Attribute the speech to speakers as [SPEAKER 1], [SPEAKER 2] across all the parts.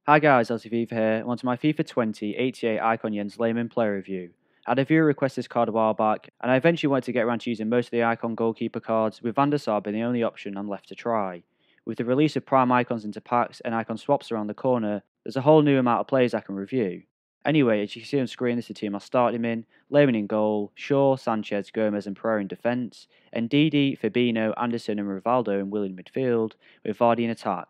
[SPEAKER 1] Hi guys, LTV here, and onto my FIFA 20 88 Icon Jens Lehmann player review. I had a viewer request this card a while back, and I eventually wanted to get around to using most of the Icon goalkeeper cards, with Van der Sar being the only option I'm left to try. With the release of Prime Icons into packs and Icon swaps around the corner, there's a whole new amount of players I can review. Anyway, as you can see on screen, this is the team I started him in: Lehmann in goal, Shaw, Sanchez, Gomez and Pereira in defence, and Didi, Fabinho, Anderson and Rivaldo in Will in midfield, with Vardy in attack.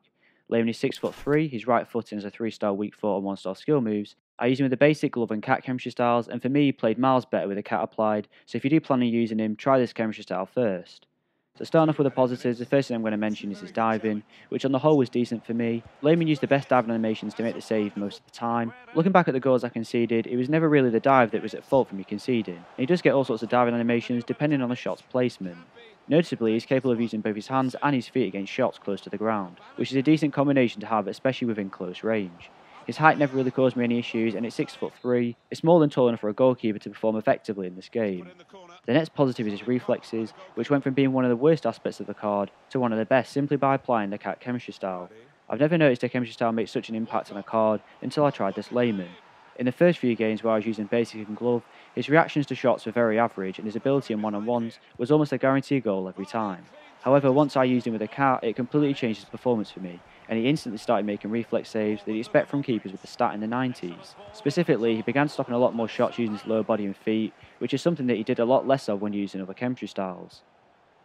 [SPEAKER 1] Lehmann is 6'3", his right footing has a 3-star weak foot and 1-star skill moves. I use him with the basic glove and cat chemistry styles, and for me he played miles better with a cat applied, so if you do plan on using him, try this chemistry style first. So starting off with the positives, the first thing I'm going to mention is his diving, which on the whole was decent for me. Lehmann used the best diving animations to make the save most of the time. Looking back at the goals I conceded, it was never really the dive that was at fault for me conceding, and he does get all sorts of diving animations depending on the shot's placement. Noticeably, he's capable of using both his hands and his feet against shots close to the ground, which is a decent combination to have, especially within close range. His height never really caused me any issues, and at 6'3", it's more than tall enough for a goalkeeper to perform effectively in this game. The next positive is his reflexes, which went from being one of the worst aspects of the card to one of the best simply by applying the cat chemistry style. I've never noticed a chemistry style make such an impact on a card until I tried this Lehmann. In the first few games where I was using basic and glove, his reactions to shots were very average and his ability in one-on-ones was almost a guaranteed goal every time. However, once I used him with a cat, it completely changed his performance for me, and he instantly started making reflex saves that you expect from keepers with the stat in the 90s. Specifically, he began stopping a lot more shots using his lower body and feet, which is something that he did a lot less of when using other chemistry styles.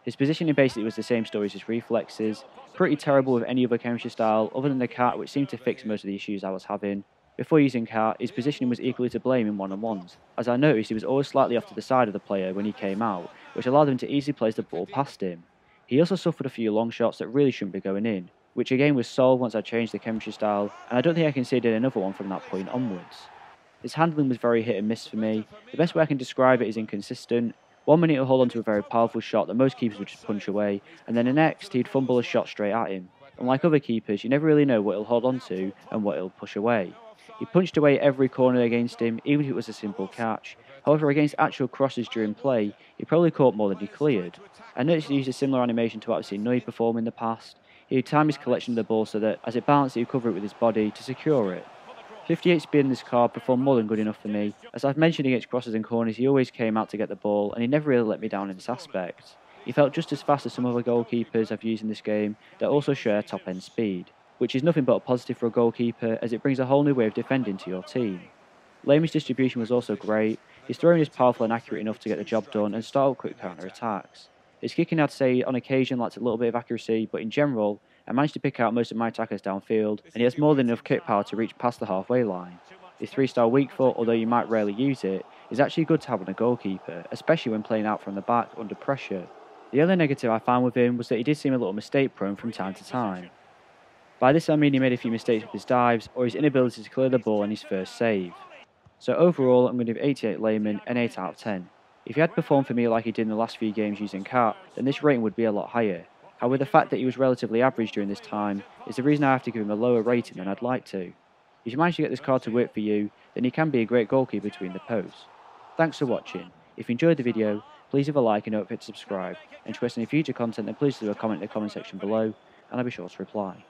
[SPEAKER 1] His positioning basically was the same story as his reflexes, pretty terrible with any other chemistry style other than the cat, which seemed to fix most of the issues I was having. Before using cat, his positioning was equally to blame in one-on-ones, as I noticed he was always slightly off to the side of the player when he came out, which allowed him to easily place the ball past him. He also suffered a few long shots that really shouldn't be going in, which again was solved once I changed the chemistry style, and I don't think I conceded another one from that point onwards. His handling was very hit and miss for me. The best way I can describe it is inconsistent. One minute he'll hold on to a very powerful shot that most keepers would just punch away, and then the next he'd fumble a shot straight at him. Unlike other keepers, you never really know what he'll hold on to and what he'll push away. He punched away every corner against him, even if it was a simple catch. However, against actual crosses during play, he probably caught more than he cleared. I noticed he used a similar animation to what I've seen Nui perform in the past. He would time his collection of the ball so that, as it bounced, he would cover it with his body to secure it. 58 speed in this card performed more than good enough for me. As I've mentioned against crosses and corners, he always came out to get the ball, and he never really let me down in this aspect. He felt just as fast as some other goalkeepers I've used in this game that also share top-end speed, which is nothing but a positive for a goalkeeper as it brings a whole new way of defending to your team. Lehmann's distribution was also great. His throwing is powerful and accurate enough to get the job done and start up quick counter-attacks. His kicking, I'd say, on occasion lacks a little bit of accuracy, but in general, I managed to pick out most of my attackers downfield, and he has more than enough kick power to reach past the halfway line. His 3-star weak foot, although you might rarely use it, is actually good to have on a goalkeeper, especially when playing out from the back under pressure. The other negative I found with him was that he did seem a little mistake prone from time to time. By this I mean he made a few mistakes with his dives or his inability to clear the ball in his first save. So overall, I'm going to give 88 Lehmann an 8 out of 10. If he had performed for me like he did in the last few games using cat, then this rating would be a lot higher. However, the fact that he was relatively average during this time is the reason I have to give him a lower rating than I'd like to. If you manage to get this card to work for you, then he can be a great goalkeeper between the posts. Thanks for watching. If you enjoyed the video, please leave a like and don't forget to subscribe. And to request any future content, then please leave a comment in the comment section below, and I'll be sure to reply.